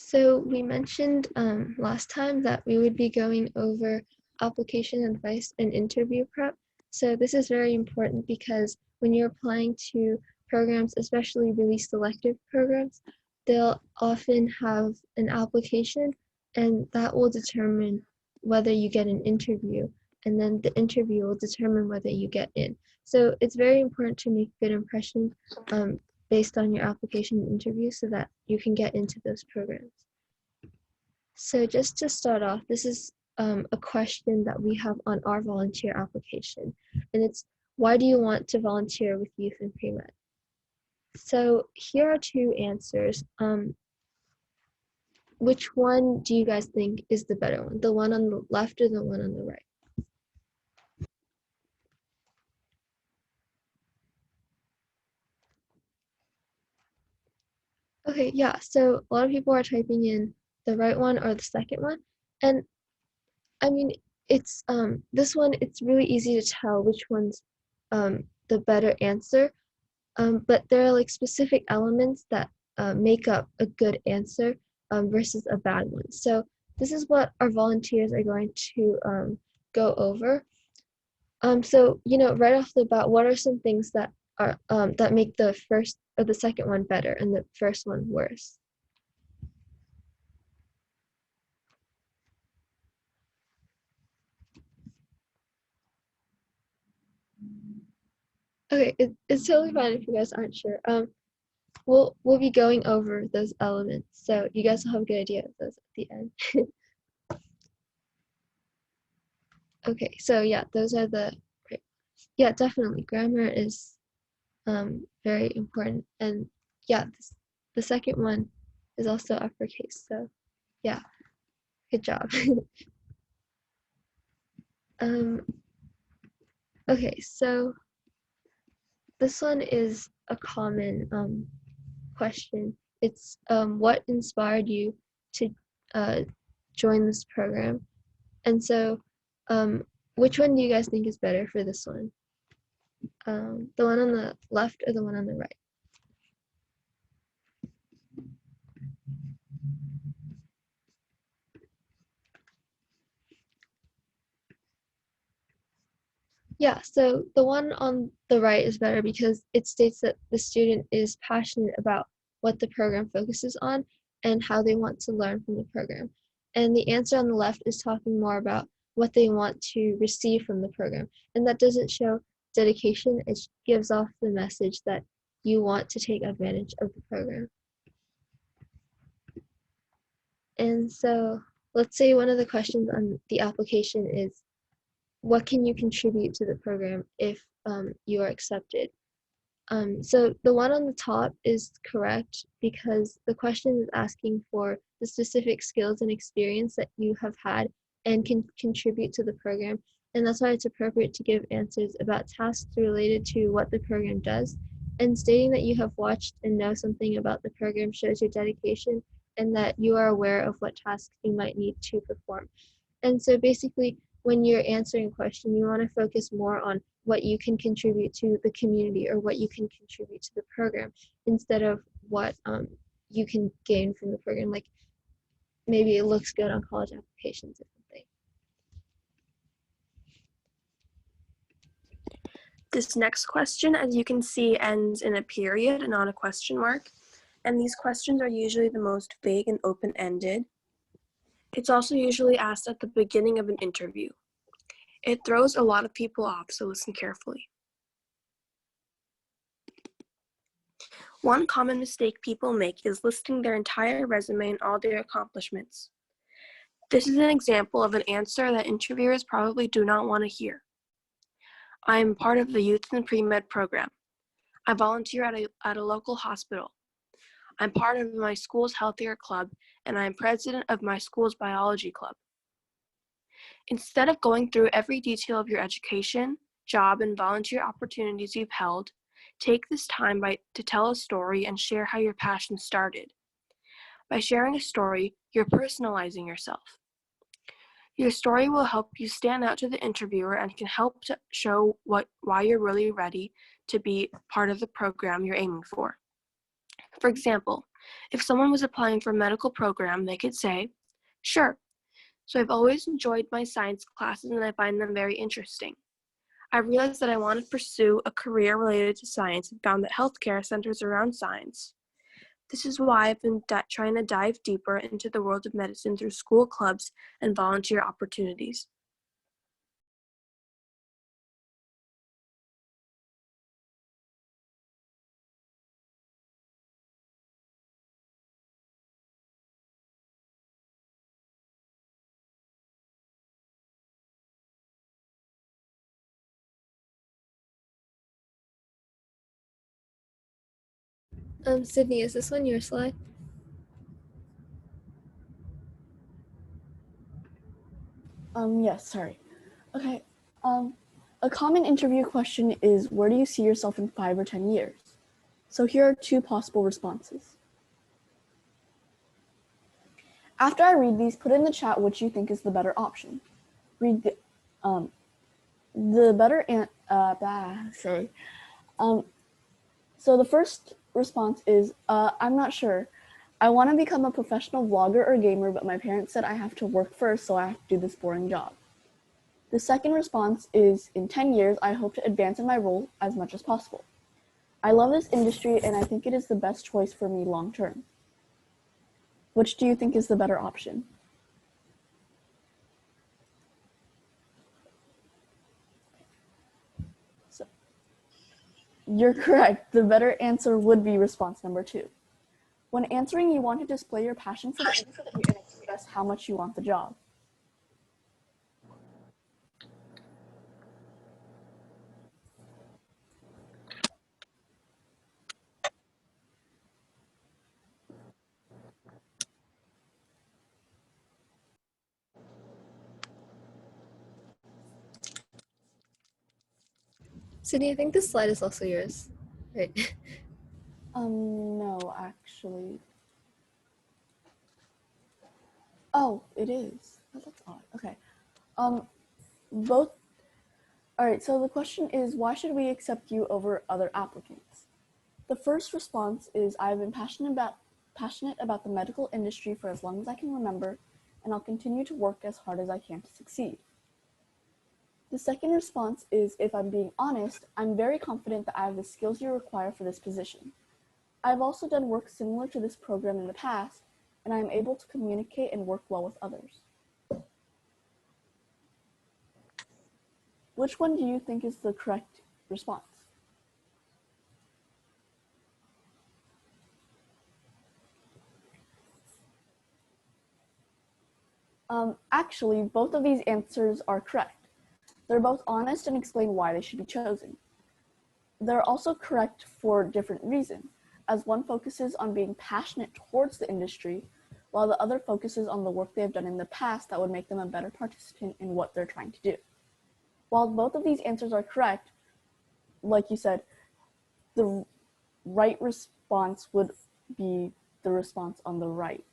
So we mentioned last time that we would be going over application advice and interview prep. So this is very important because when you're applying to programs, especially really selective programs, they'll often have an application and that will determine whether you get an interview, and then the interview will determine whether you get in. So it's very important to make a good impression based on your application and interview so that you can get into those programs. So just to start off, this is a question that we have on our volunteer application, and it's, why do you want to volunteer with youth and pre-med? So here are two answers. Which one do you guys think is the better one? The one on the left or the one on the right? Okay, yeah, so a lot of people are typing in the right one or the second one. And I mean, it's this one, it's really easy to tell which one's the better answer. But there are like specific elements that make up a good answer versus a bad one. So this is what our volunteers are going to go over. So right off the bat, what are some things that are that make the first or the second one better and the first one worse? Okay, it's totally fine if you guys aren't sure. We'll be going over those elements, so you guys will have a good idea of those at the end. Okay, so yeah, those are yeah, definitely. Grammar is very important, and yeah, the second one is also uppercase, so yeah, good job. Okay, so this one is a common question. It's what inspired you to join this program? And so which one do you guys think is better for this one? The one on the left or the one on the right? Yeah, so the one on the right is better because it states that the student is passionate about what the program focuses on and how they want to learn from the program. And the answer on the left is talking more about what they want to receive from the program. And that doesn't show dedication, it gives off the message that you want to take advantage of the program. And so let's say one of the questions on the application is, what can you contribute to the program if you are accepted? So the one on the top is correct because the question is asking for the specific skills and experience that you have had and can contribute to the program. And that's why it's appropriate to give answers about tasks related to what the program does. And stating that you have watched and know something about the program shows your dedication and that you are aware of what tasks you might need to perform. And so basically, when you're answering a question, you want to focus more on what you can contribute to the community or what you can contribute to the program instead of what you can gain from the program. Like maybe it looks good on college applications or something. This next question, as you can see, ends in a period and not a question mark. And these questions are usually the most vague and open-ended. It's also usually asked at the beginning of an interview. It throws a lot of people off, so listen carefully. One common mistake people make is listing their entire resume and all their accomplishments. This is an example of an answer that interviewers probably do not want to hear. I am part of the Youth and Pre-Med program. I volunteer at a local hospital. I'm part of my school's Healthier Club, and I am president of my school's biology club. Instead of going through every detail of your education, job, and volunteer opportunities you've held, take this time to tell a story and share how your passion started. By sharing a story, you're personalizing yourself. Your story will help you stand out to the interviewer and can help to show why you're really ready to be part of the program you're aiming for. For example, If someone was applying for a medical program, they could say, "Sure, so I've always enjoyed my science classes and I find them very interesting. I realized that I want to pursue a career related to science and found that healthcare centers around science. This is why I've been trying to dive deeper into the world of medicine through school clubs and volunteer opportunities." Sydney, is this on your slide? Yes, sorry. Okay. A common interview question is, where do you see yourself in 5 or 10 years? So here are 2 possible responses. After I read these, put in the chat which you think is the better option. Read the better sorry. So the first response is, I'm not sure. I want to become a professional vlogger or gamer, but my parents said I have to work first, so I have to do this boring job. The second response is, in 10 years, I hope to advance in my role as much as possible. I love this industry and I think it is the best choice for me long term. Which do you think is the better option? So, you're correct. The better answer would be response number 2. When answering, you want to display your passion for the industry and express how much you want the job. Sydney, I think this slide is also yours. Right. No, actually. Oh, it is. Oh, that's odd. Okay. Both. All right, so the question is, why should we accept you over other applicants? The first response is, I've been passionate about the medical industry for as long as I can remember, and I'll continue to work as hard as I can to succeed. The second response is, if I'm being honest, I'm very confident that I have the skills you require for this position. I've also done work similar to this program in the past, and I am able to communicate and work well with others. Which one do you think is the correct response? Actually, both of these answers are correct. They're both honest and explain why they should be chosen. They're also correct for different reasons, as one focuses on being passionate towards the industry, while the other focuses on the work they have done in the past that would make them a better participant in what they're trying to do. While both of these answers are correct, like you said, the right response would be the response on the right.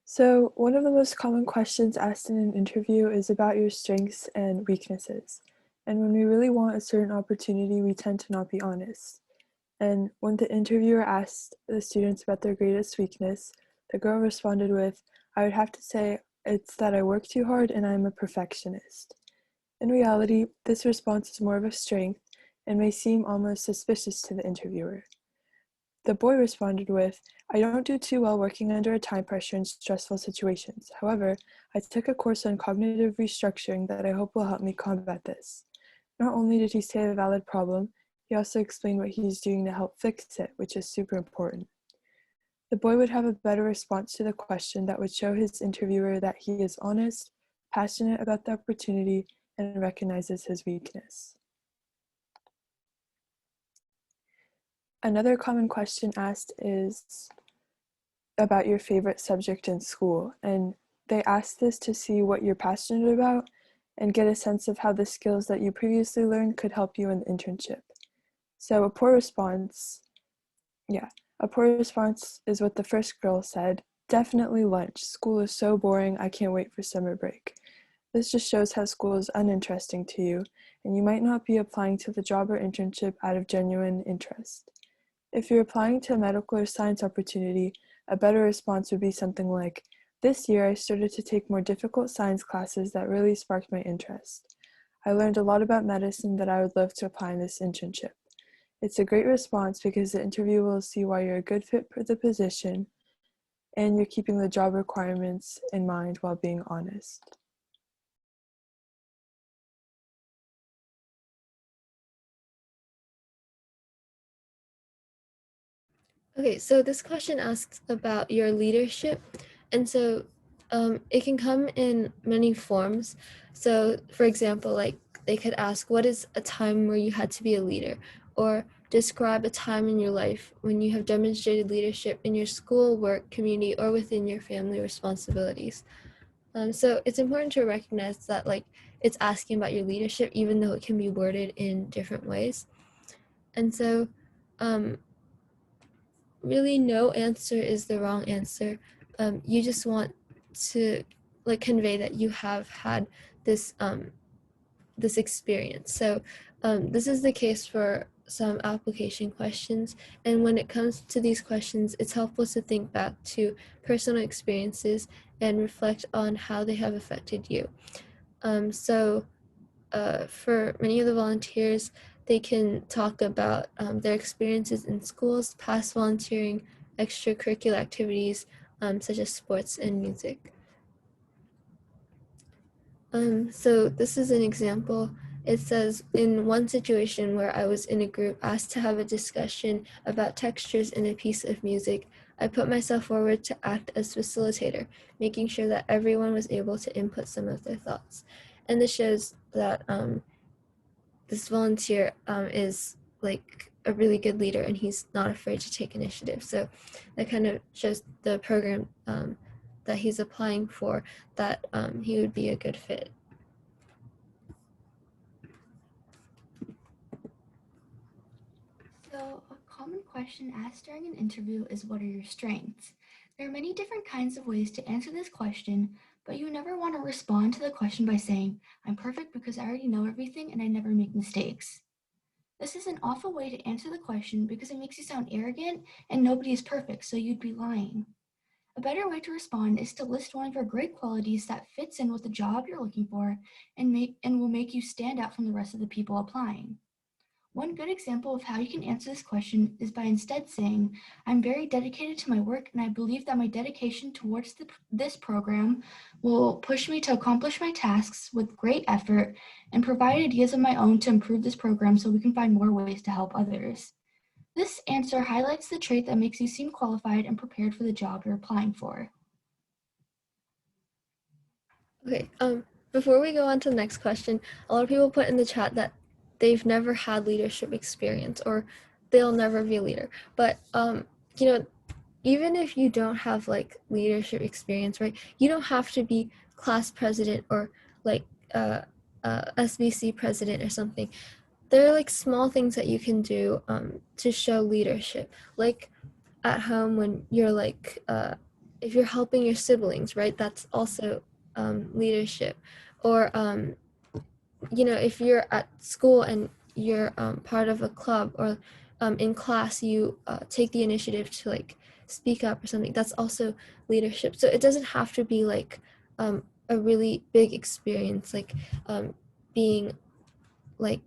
So, one of the most common questions asked in an interview is about your strengths and weaknesses. And when we really want a certain opportunity, we tend to not be honest. And when the interviewer asked the students about their greatest weakness, the girl responded with, "I would have to say it's that I work too hard and I'm a perfectionist." In reality, this response is more of a strength and may seem almost suspicious to the interviewer. The boy responded with, "I don't do too well working under a time pressure in stressful situations. However, I took a course on cognitive restructuring that I hope will help me combat this." Not only did he say a valid problem, he also explained what he's doing to help fix it, which is super important. The boy would have a better response to the question that would show his interviewer that he is honest, passionate about the opportunity, and recognizes his weakness. Another common question asked is about your favorite subject in school, and they ask this to see what you're passionate about and get a sense of how the skills that you previously learned could help you in the internship. So a poor response is what the first girl said, definitely lunch. School is so boring, I can't wait for summer break. This just shows how school is uninteresting to you, and you might not be applying to the job or internship out of genuine interest. If you're applying to a medical or science opportunity, a better response would be something like, "This year I started to take more difficult science classes that really sparked my interest. I learned a lot about medicine that I would love to apply in this internship." It's a great response because the interview will see why you're a good fit for the position and you're keeping the job requirements in mind while being honest. Okay, so this question asks about your leadership. And so it can come in many forms. So, for example, like they could ask, what is a time where you had to be a leader? Or describe a time in your life when you have demonstrated leadership in your school, work, community, or within your family responsibilities. So it's important to recognize that like it's asking about your leadership, even though it can be worded in different ways. And so um, really no answer is the wrong answer. You just want to like convey that you have had this this experience. So this is the case for some application questions, and when it comes to these questions, it's helpful to think back to personal experiences and reflect on how they have affected you. For many of the volunteers, they can talk about their experiences in schools, past volunteering, extracurricular activities such as sports and music. So this is an example. It says, in one situation where I was in a group asked to have a discussion about textures in a piece of music, I put myself forward to act as facilitator, making sure that everyone was able to input some of their thoughts. And this shows that this volunteer is like a really good leader and he's not afraid to take initiative. So that kind of shows the program that he's applying for, that he would be a good fit. So, a common question asked during an interview is, what are your strengths? There are many different kinds of ways to answer this question, but you never want to respond to the question by saying, I'm perfect because I already know everything and I never make mistakes. This is an awful way to answer the question because it makes you sound arrogant and nobody is perfect, so you'd be lying. A better way to respond is to list one of your great qualities that fits in with the job you're looking for and will make you stand out from the rest of the people applying. One good example of how you can answer this question is by instead saying, I'm very dedicated to my work and I believe that my dedication towards this program will push me to accomplish my tasks with great effort and provide ideas of my own to improve this program so we can find more ways to help others. This answer highlights the trait that makes you seem qualified and prepared for the job you're applying for. Okay, before we go on to the next question, a lot of people put in the chat that they've never had leadership experience or they'll never be a leader. But you know, even if you don't have like leadership experience, right? You don't have to be class president or like SBC president or something. There are like small things that you can do to show leadership, like at home when you're like if you're helping your siblings, right? That's also leadership. Or if you're at school and you're part of a club, or in class you take the initiative to like speak up or something, that's also leadership. So it doesn't have to be like a really big experience, like being like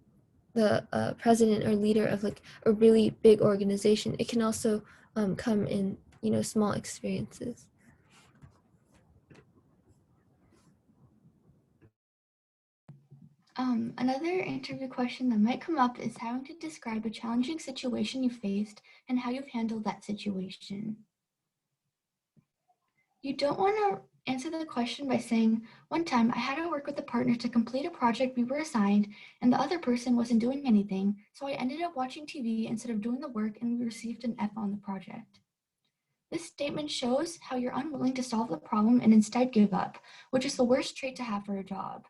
the president or leader of like a really big organization. It can also come in small experiences. Another interview question that might come up is having to describe a challenging situation you faced and how you've handled that situation. You don't want to answer the question by saying, one time I had to work with a partner to complete a project we were assigned and the other person wasn't doing anything, so I ended up watching TV instead of doing the work and we received an F on the project. This statement shows how you're unwilling to solve the problem and instead give up, which is the worst trait to have for a job.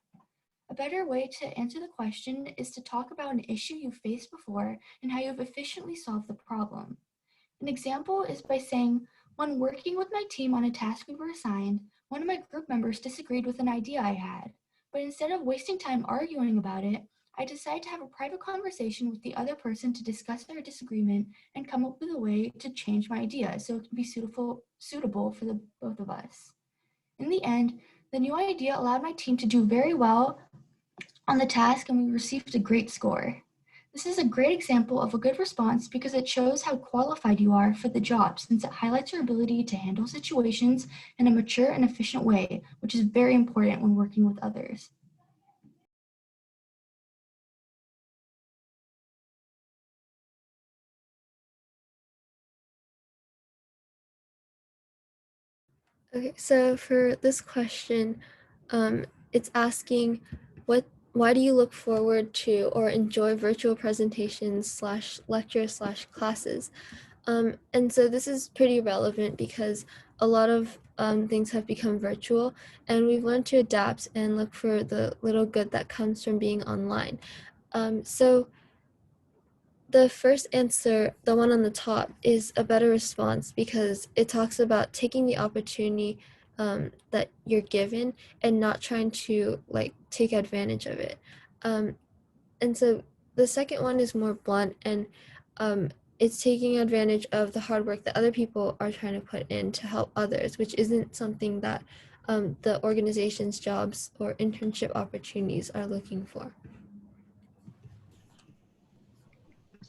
A better way to answer the question is to talk about an issue you've faced before and how you've efficiently solved the problem. An example is by saying, When working with my team on a task we were assigned, one of my group members disagreed with an idea I had. But instead of wasting time arguing about it, I decided to have a private conversation with the other person to discuss their disagreement and come up with a way to change my idea so it can be suitable for the both of us. In the end, the new idea allowed my team to do very well on the task and we received a great score. This is a great example of a good response because it shows how qualified you are for the job since it highlights your ability to handle situations in a mature and efficient way, which is very important when working with others. Okay, so for this question, it's asking why do you look forward to or enjoy virtual presentations slash lectures slash classes? And so this is pretty relevant because a lot of things have become virtual and we've learned to adapt and look for the little good that comes from being online. So the first answer, the one on the top, is a better response because it talks about taking the opportunity that you're given and not trying to like take advantage of it. Um, and so the second one is more blunt and it's taking advantage of the hard work that other people are trying to put in to help others, which isn't something that the organization's jobs or internship opportunities are looking for.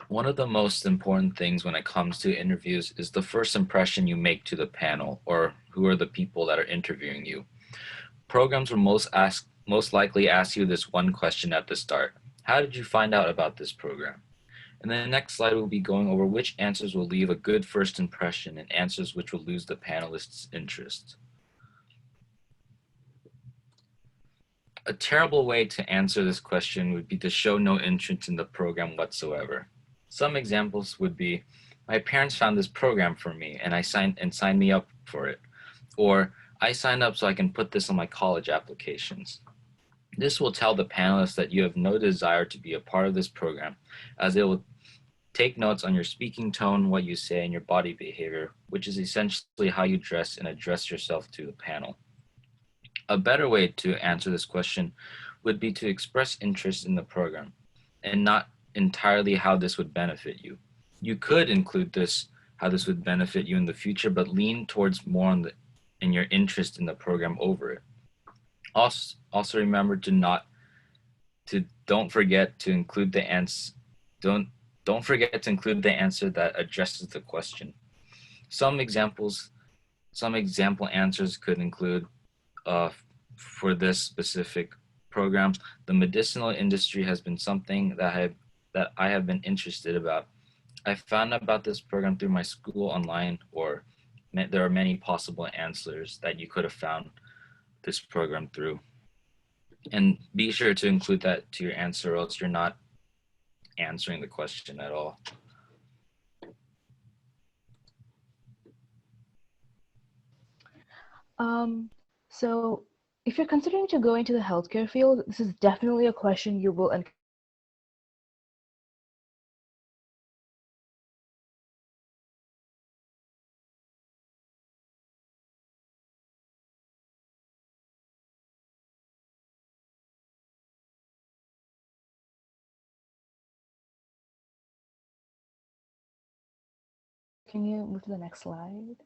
One of the most important things when it comes to interviews is the first impression you make to the panel or who are the people that are interviewing you. Programs will most likely ask you this one question at the start. How did you find out about this program? In the next slide, we'll be going over which answers will leave a good first impression and answers which will lose the panelists' interest. A terrible way to answer this question would be to show no interest in the program whatsoever. Some examples would be, my parents found this program for me and signed me up for it. Or, I signed up so I can put this on my college applications. This will tell the panelists that you have no desire to be a part of this program, as it will take notes on your speaking tone, what you say, and your body behavior, which is essentially how you dress and address yourself to the panel. A better way to answer this question would be to express interest in the program and not entirely how this would benefit you. You could include this, how this would benefit you in the future, but lean towards more in your interest in the program over it. Also remember don't forget to include the answer. Don't forget to include the answer that addresses the question. Some example answers could include for this specific program, the medicinal industry has been something that I have been interested about. I found out about this program through my school online, or there are many possible answers that you could have found this program through. And be sure to include that to your answer, or else you're not answering the question at all. So if you're considering to go into the healthcare field, this is definitely a question you will encounter. Can you move to the next slide?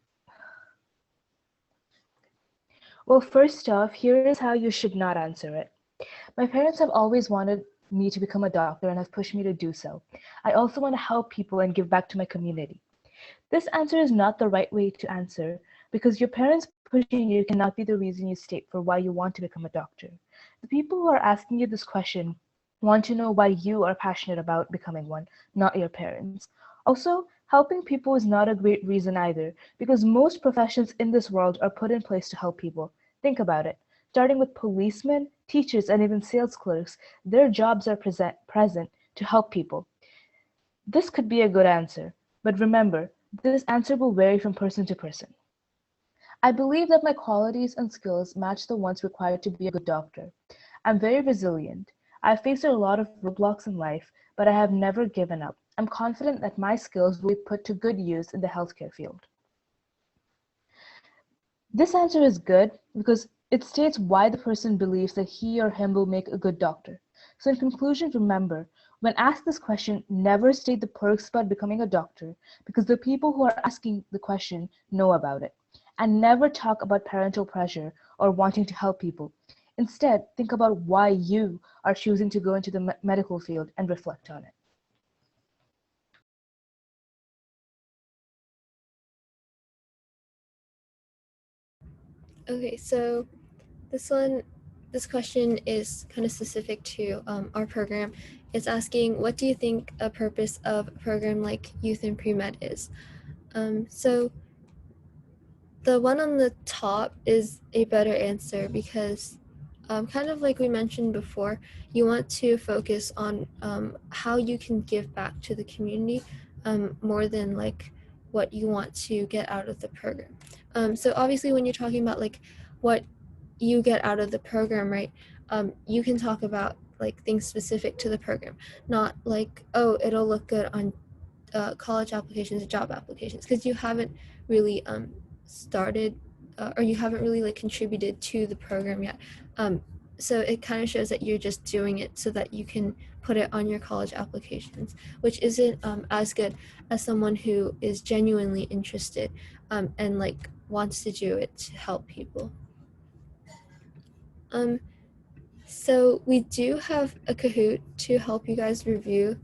Well, first off, here is how you should not answer it. My parents have always wanted me to become a doctor and have pushed me to do so. I also want to help people and give back to my community. This answer is not the right way to answer because your parents pushing you cannot be the reason you state for why you want to become a doctor. The people who are asking you this question want to know why you are passionate about becoming one, not your parents. Also, helping people is not a great reason either because most professions in this world are put in place to help people. Think about it. Starting with policemen, teachers, and even sales clerks, their jobs are present to help people. This could be a good answer, but remember, this answer will vary from person to person. I believe that my qualities and skills match the ones required to be a good doctor. I'm very resilient. I've faced a lot of roadblocks in life, but I have never given up. I'm confident that my skills will be put to good use in the healthcare field. This answer is good because it states why the person believes that he or him will make a good doctor. So in conclusion, remember, when asked this question, never state the perks about becoming a doctor because the people who are asking the question know about it. And never talk about parental pressure or wanting to help people. Instead, think about why you are choosing to go into the medical field and reflect on it. Okay, so this question is kind of specific to our program. It's asking, what do you think a purpose of a program like Youth in Pre-Med is? So the one on the top is a better answer because kind of like we mentioned before, you want to focus on how you can give back to the community more than like what you want to get out of the program. So obviously when you're talking about like what you get out of the program, right, you can talk about like things specific to the program, not like, oh, it'll look good on college applications or job applications, because you haven't really started or you haven't really like contributed to the program yet. So it kind of shows that you're just doing it so that you can put it on your college applications, which isn't as good as someone who is genuinely interested and like wants to do it to help people. So we do have a Kahoot to help you guys review.